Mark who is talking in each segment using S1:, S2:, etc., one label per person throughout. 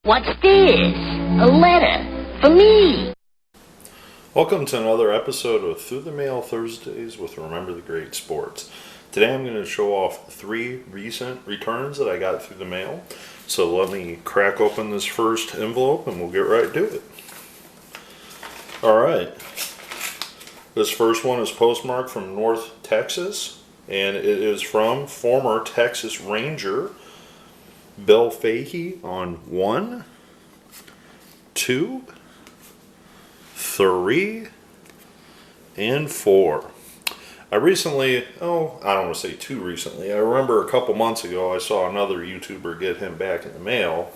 S1: What's this? A letter for me.
S2: Welcome to another episode of Through the Mail Thursdays with Remember the Great Sports. Today I'm going to show off 3 recent returns that I got through the mail. So let me crack open this first envelope and we'll get right to it. Alright, this first one is postmarked from North Texas, and it is from former Texas Ranger Bill Fahey on 1, 2, 3, and 4. I recently, I don't want to say too recently, I remember a couple months ago I saw another YouTuber get him back in the mail,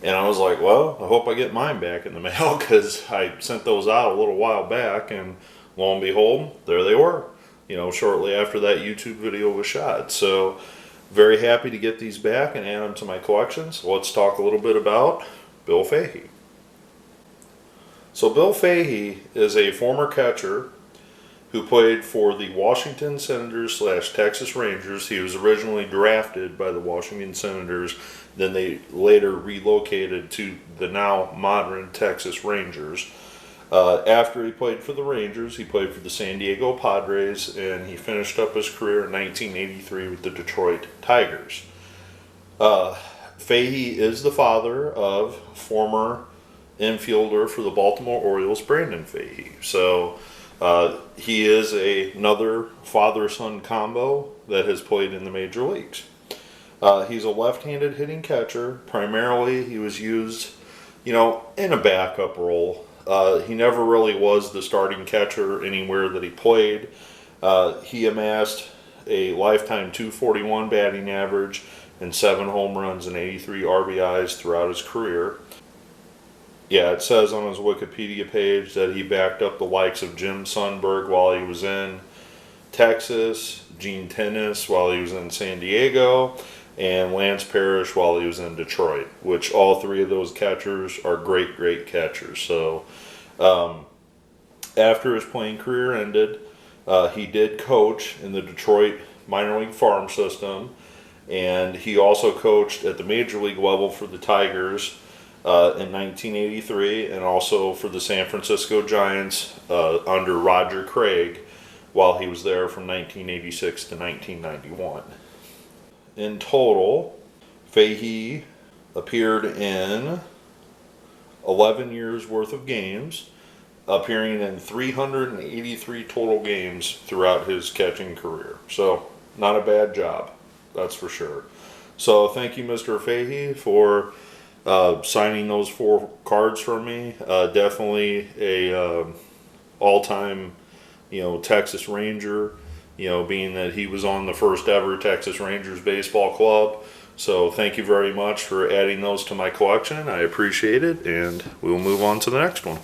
S2: and I was like, well, I hope I get mine back in the mail, because I sent those out a little while back, and lo and behold, there they were, shortly after that YouTube video was shot. So very happy to get these back and add them to my collection. So let's talk a little bit about Bill Fahey. So Bill Fahey is a former catcher who played for the Washington Senators / Texas Rangers. He was originally drafted by the Washington Senators, then they later relocated to the now modern Texas Rangers. After he played for the Rangers, he played for the San Diego Padres, and he finished up his career in 1983 with the Detroit Tigers. Fahey is the father of former infielder for the Baltimore Orioles, Brandon Fahey. So he is another father-son combo that has played in the major leagues. He's a left-handed hitting catcher. Primarily, he was used, in a backup role. He never really was the starting catcher anywhere that he played. He amassed a lifetime .241 batting average and 7 home runs and 83 RBIs throughout his career. Yeah, it says on his Wikipedia page that he backed up the likes of Jim Sundberg while he was in Texas, Gene Tennis while he was in San Diego, and Lance Parrish while he was in Detroit, which all 3 of those catchers are great catchers. So after his playing career ended, he did coach in the Detroit minor league farm system, and he also coached at the major league level for the Tigers in 1983, and also for the San Francisco Giants under Roger Craig while he was there from 1986 to 1991. In total, Fahey appeared in 11 years worth of games, appearing in 383 total games throughout his catching career. So, not a bad job, that's for sure. So, thank you, Mr. Fahey, for signing those 4 cards for me. Definitely a all-time, Texas Ranger, being that he was on the first ever Texas Rangers baseball club. So thank you very much for adding those to my collection. I appreciate it, and we'll move on to the next one.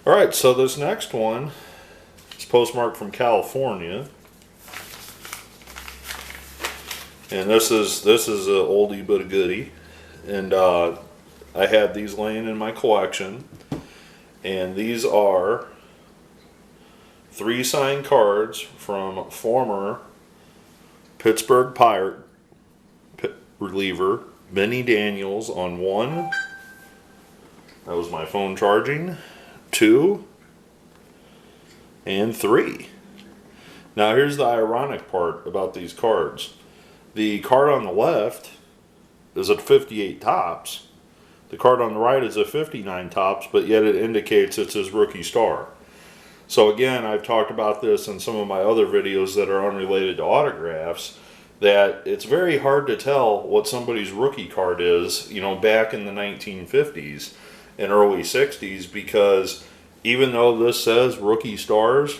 S2: Alright, so this next one is postmarked from California. And this is an oldie but a goodie. And I had these laying in my collection. And these are 3 signed cards from former Pittsburgh Pirate reliever Bennie Daniels on 1. That was my phone charging. 2 and 3. Now here's the ironic part about these cards. The card on the left is a 58 tops. The card on the right is a 59 tops, but yet it indicates it's his rookie star. So again, I've talked about this in some of my other videos that are unrelated to autographs, that it's very hard to tell what somebody's rookie card is, back in the 1950s and early 60s, because even though this says rookie stars,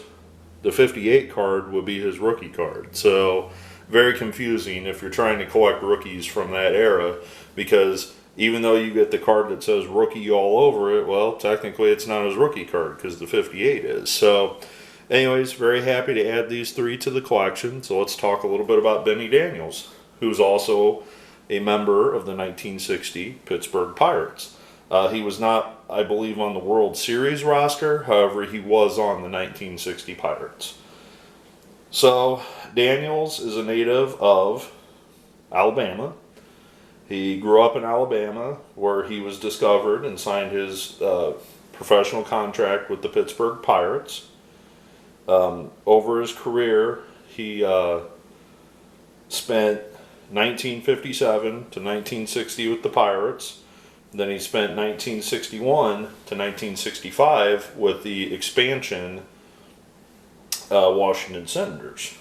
S2: the 58 card would be his rookie card. So very confusing if you're trying to collect rookies from that era, because even though you get the card that says rookie all over it, well, technically it's not his rookie card because the 58 is. So anyways, very happy to add these 3 to the collection. So let's talk a little bit about Bennie Daniels, who's also a member of the 1960 Pittsburgh Pirates. He was not, I believe, on the World Series roster. However, he was on the 1960 Pirates. So Daniels is a native of Alabama. He grew up in Alabama, where he was discovered and signed his professional contract with the Pittsburgh Pirates. Over his career, he spent 1957 to 1960 with the Pirates. Then he spent 1961 to 1965 with the expansion Washington Senators.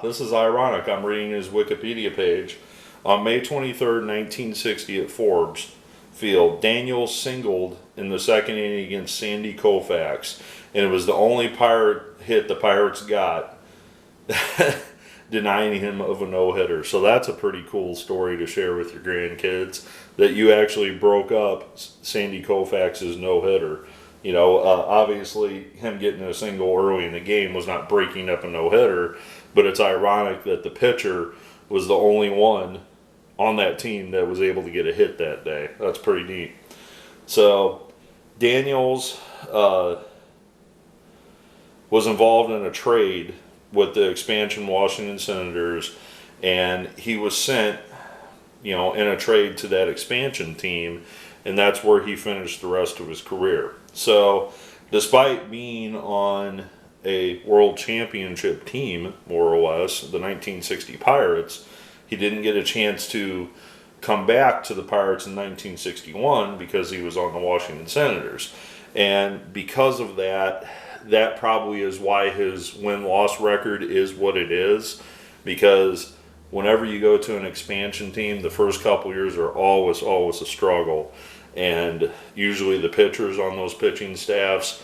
S2: This is ironic. I'm reading his Wikipedia page. On May 23rd, 1960 at Forbes Field, Daniels singled in the second inning against Sandy Koufax, and it was the only Pirate hit the Pirates got, denying him of a no-hitter. So that's a pretty cool story to share with your grandkids, that you actually broke up Sandy Koufax's no-hitter. You know, obviously him getting a single early in the game was not breaking up a no-hitter, but it's ironic that the pitcher was the only one on that team that was able to get a hit that day. That's pretty neat. So Daniels was involved in a trade with the expansion Washington Senators, and he was sent, you know, in a trade to that expansion team, and that's where he finished the rest of his career. So despite being on a world championship team, more or less, the 1960 Pirates, he didn't get a chance to come back to the Pirates in 1961 because he was on the Washington Senators. And because of that, that probably is why his win-loss record is what it is, because whenever you go to an expansion team, the first couple years are always a struggle. And usually the pitchers on those pitching staffs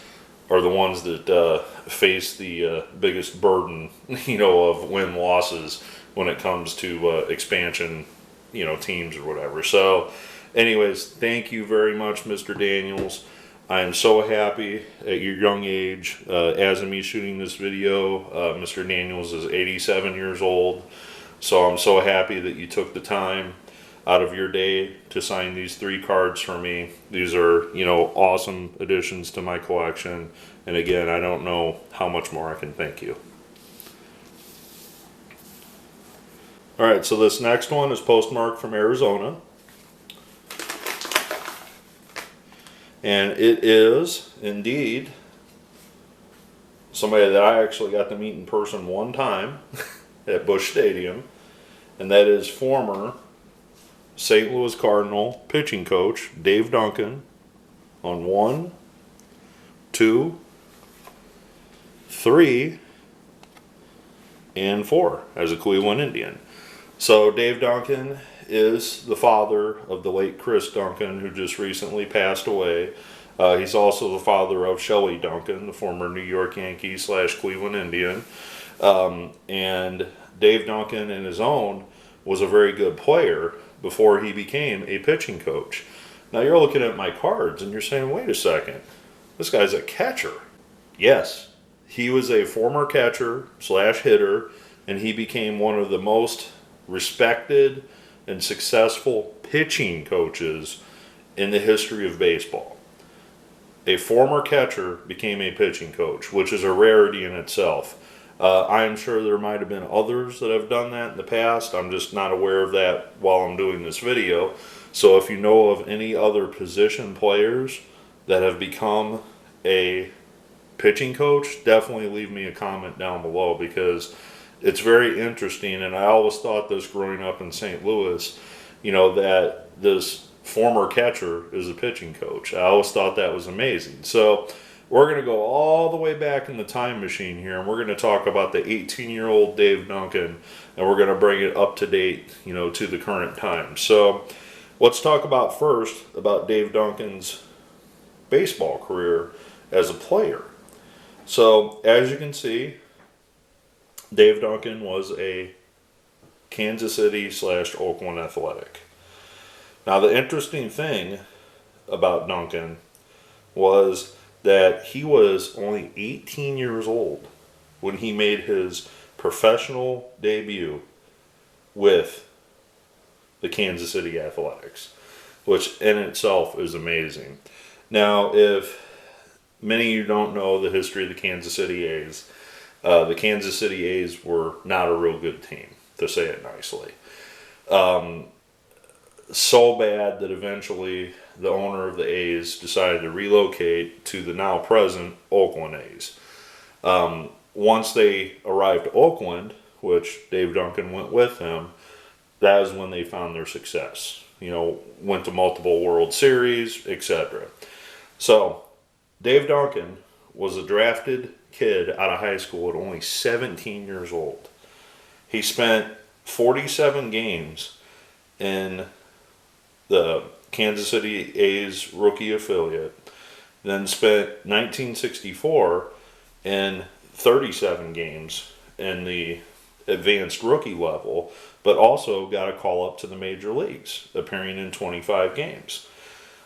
S2: are the ones that face the biggest burden, you know, of win-losses when it comes to expansion, you know, teams or whatever. So anyways, thank you very much, Mr. Daniels. I am so happy at your young age. As of me shooting this video, Mr. Daniels is 87 years old. So I'm so happy that you took the time out of your day to sign these 3 cards for me. These are, you know, awesome additions to my collection. And again, I don't know how much more I can thank you. All right, so this next one is postmarked from Arizona. And it is indeed somebody that I actually got to meet in person one time at Busch Stadium, and that is former St. Louis Cardinal pitching coach Dave Duncan on 1, 2, 3, and 4 as a Cleveland Indian. So Dave Duncan is the father of the late Chris Duncan, who just recently passed away. He's also the father of Shelley Duncan, the former New York Yankee / Cleveland Indian. And Dave Duncan, in his own, was a very good player before he became a pitching coach. Now you're looking at my cards and you're saying, wait a second, this guy's a catcher. Yes, he was a former catcher / hitter, and he became one of the most respected and successful pitching coaches in the history of baseball. A former catcher became a pitching coach, which is a rarity in itself. I'm sure there might have been others that have done that in the past. I'm just not aware of that while I'm doing this video. So if you know of any other position players that have become a pitching coach, definitely leave me a comment down below, because it's very interesting. And I always thought this growing up in St. Louis, you know, that this former catcher is a pitching coach. I always thought that was amazing. So we're going to go all the way back in the time machine here, and we're going to talk about the 18-year-old Dave Duncan, and we're going to bring it up to date, you know, to the current time. So let's talk about first about Dave Duncan's baseball career as a player. So as you can see, Dave Duncan was a Kansas City / Oakland Athletic. Now the interesting thing about Duncan was that he was only 18 years old when he made his professional debut with the Kansas City Athletics, which in itself is amazing. Now, if many of you don't know the history of the Kansas City A's, the Kansas City A's were not a real good team, to say it nicely. so bad that eventually the owner of the A's decided to relocate to the now present Oakland A's. Once they arrived to Oakland, which Dave Duncan went with him, that is when they found their success. Went to multiple World Series, etc. So, Dave Duncan was a drafted kid out of high school at only 17 years old. He spent 47 games in the Kansas City A's rookie affiliate, then spent 1964 in 37 games in the advanced rookie level, but also got a call up to the major leagues, appearing in 25 games.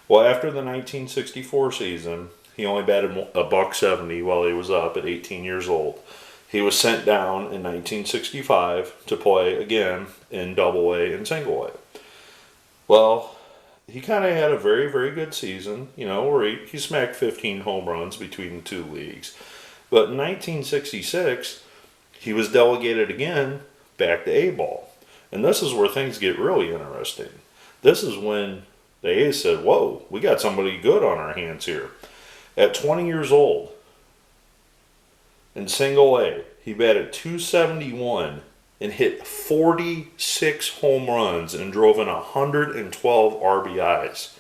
S2: Well, after the 1964 season, he only batted a .170 while he was up at 18 years old. He was sent down in 1965 to play again in Double-A and Single-A. Well, he kind of had a very, very good season, where he smacked 15 home runs between the two leagues. But in 1966, he was delegated again back to A-ball. And this is where things get really interesting. This is when the A's said, whoa, we got somebody good on our hands here. At 20 years old, in Single-A, he batted .271 and hit 46 home runs and drove in 112 RBIs.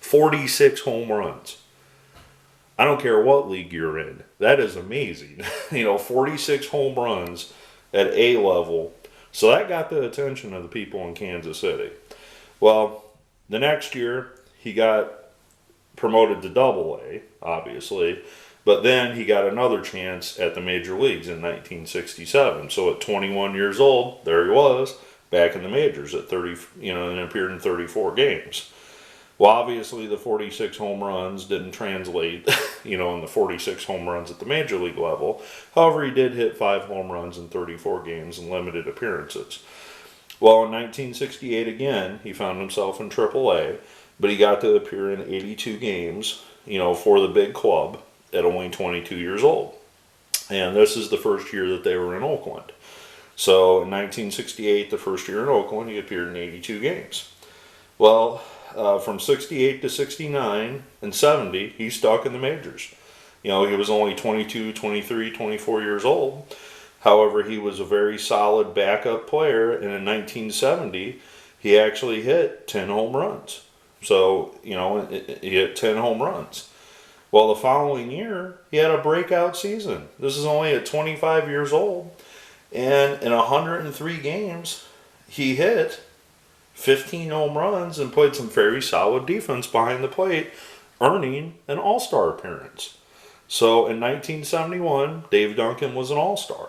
S2: 46 home runs. I don't care what league you're in. That is amazing. 46 home runs at A level. So that got the attention of the people in Kansas City. Well, the next year, he got promoted to Double-A, obviously. But then he got another chance at the major leagues in 1967. So at 21 years old, there he was, back in the majors at 30, and appeared in 34 games. Well, obviously the 46 home runs didn't translate, in the 46 home runs at the major league level. However, he did hit 5 home runs in 34 games in limited appearances. Well, in 1968 again, he found himself in Triple-A, but he got to appear in 82 games, for the big club at only 22 years old. And this is the first year that they were in Oakland. So in 1968, the first year in Oakland, he appeared in 82 games. Well, from 68 to 69 and 70, he stuck in the majors. He was only 22, 23, 24 years old. However, he was a very solid backup player, and in 1970, he actually hit 10 home runs. So, he hit 10 home runs. Well, the following year, he had a breakout season. This is only at 25 years old. And in 103 games, he hit 15 home runs and played some very solid defense behind the plate, earning an all-star appearance. So in 1971, Dave Duncan was an all-star.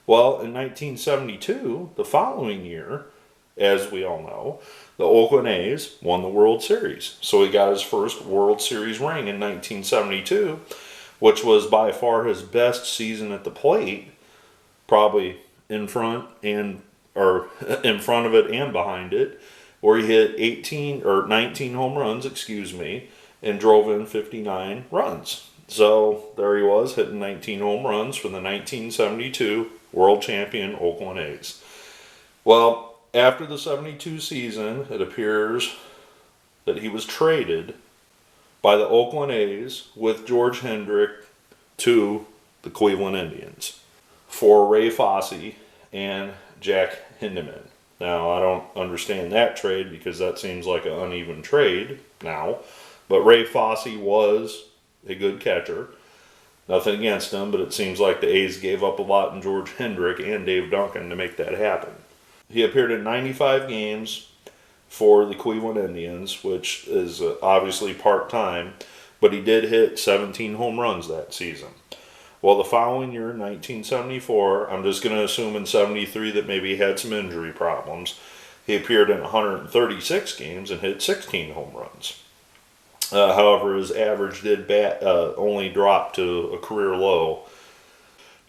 S2: Well, in 1972, the following year, as we all know, the Oakland A's won the World Series. So he got his first World Series ring in 1972, which was by far his best season at the plate, probably in front of it and behind it, where he hit 19 home runs, and drove in 59 runs. So there he was, hitting 19 home runs for the 1972 world champion Oakland A's. Well, after the 72 season, it appears that he was traded by the Oakland A's with George Hendrick to the Cleveland Indians for Ray Fahey and Jack Hindeman. Now, I don't understand that trade because that seems like an uneven trade now. But Ray Fahey was a good catcher. Nothing against him, but it seems like the A's gave up a lot in George Hendrick and Dave Duncan to make that happen. He appeared in 95 games for the Cleveland Indians, which is obviously part-time, but he did hit 17 home runs that season. Well, the following year, 1974, I'm just going to assume in 73 that maybe he had some injury problems. He appeared in 136 games and hit 16 home runs. However, his average did only drop to a career low.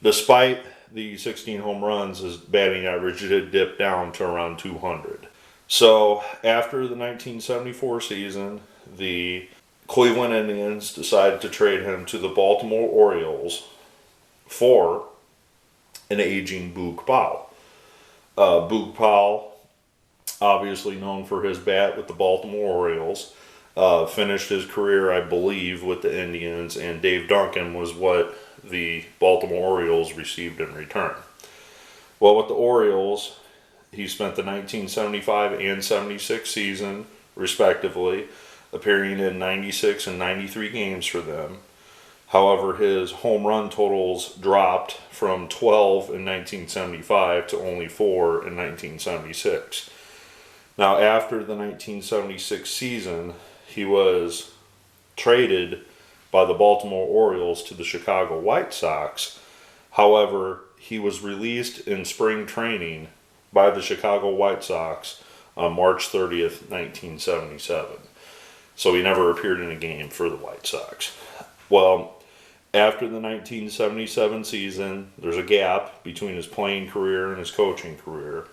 S2: Despite the 16 home runs, his batting average did dip down to around 200. So, after the 1974 season, the Cleveland Indians decided to trade him to the Baltimore Orioles for an aging Boog Powell. Boog Powell obviously known for his bat with the Baltimore Orioles. Finished his career, I believe, with the Indians, and Dave Duncan was what the Baltimore Orioles received in return. Well, with the Orioles, he spent the 1975 and 76 season, respectively, appearing in 96 and 93 games for them. However, his home run totals dropped from 12 in 1975 to only 4 in 1976. Now, after the 1976 season, he was traded by the Baltimore Orioles to the Chicago White Sox. However, he was released in spring training by the Chicago White Sox on March 30th, 1977. So he never appeared in a game for the White Sox. Well, after the 1977 season, there's a gap between his playing career and his coaching career.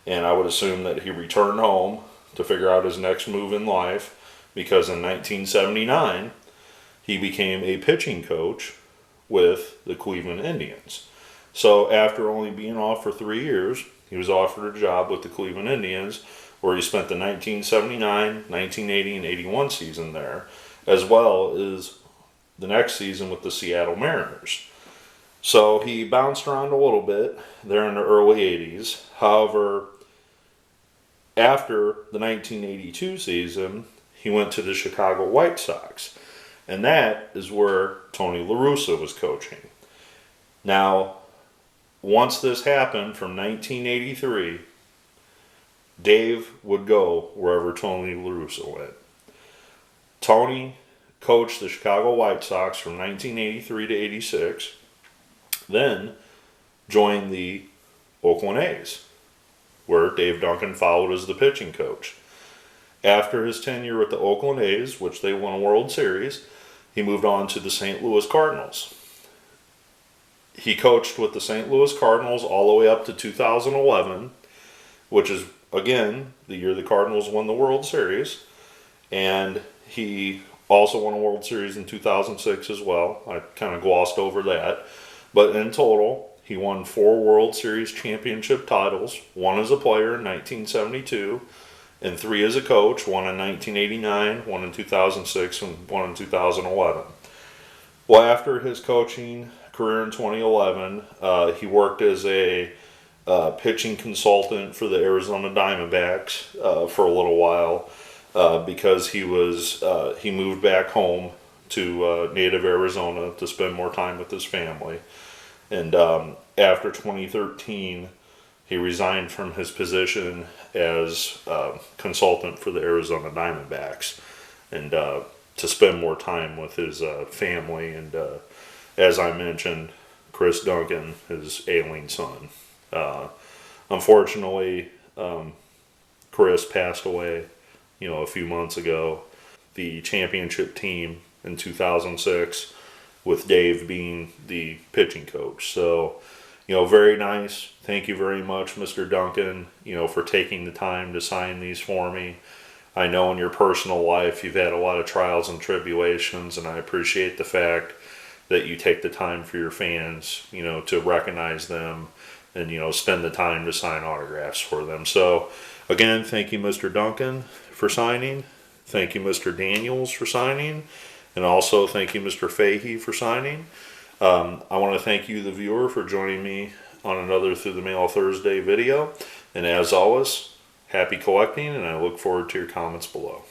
S2: And I would assume that he returned home to figure out his next move in life, because in 1979, he became a pitching coach with the Cleveland Indians. So after only being off for 3 years, he was offered a job with the Cleveland Indians, where he spent the 1979, 1980, and 81 season there, as well as the next season with the Seattle Mariners. So he bounced around a little bit there in the early 80s. However, after the 1982 season, he went to the Chicago White Sox. And that is where Tony La Russa was coaching. Now, once this happened from 1983, Dave would go wherever Tony La Russa went. Tony coached the Chicago White Sox from 1983 to 86, then joined the Oakland A's, where Dave Duncan followed as the pitching coach. After his tenure with the Oakland A's, which they won a World Series, he moved on to the St. Louis Cardinals. He coached with the St. Louis Cardinals all the way up to 2011, which is, again, the year the Cardinals won the World Series. And he also won a World Series in 2006 as well. I kind of glossed over that. But in total, he won 4 World Series championship titles, 1 as a player in 1972, and 3 as a coach, 1 in 1989, 1 in 2006, and 1 in 2011. Well, after his coaching career in 2011, he worked as a pitching consultant for the Arizona Diamondbacks for a little while because he moved back home to native Arizona to spend more time with his family. And after 2013, he resigned from his position as consultant for the Arizona Diamondbacks, and to spend more time with his family. And as I mentioned, Chris Duncan, his ailing son. Unfortunately, Chris passed away, a few months ago. The championship team in 2006, with Dave being the pitching coach. So, very nice. Thank you very much, Mr. Duncan, for taking the time to sign these for me. I know in your personal life you've had a lot of trials and tribulations, and I appreciate the fact that you take the time for your fans, to recognize them and, spend the time to sign autographs for them. So, again, thank you, Mr. Duncan, for signing. Thank you, Mr. Daniels, for signing. And also, thank you, Mr. Fahey, for signing. I want to thank you, the viewer, for joining me on another Through the Mail Thursday video. And as always, happy collecting, and I look forward to your comments below.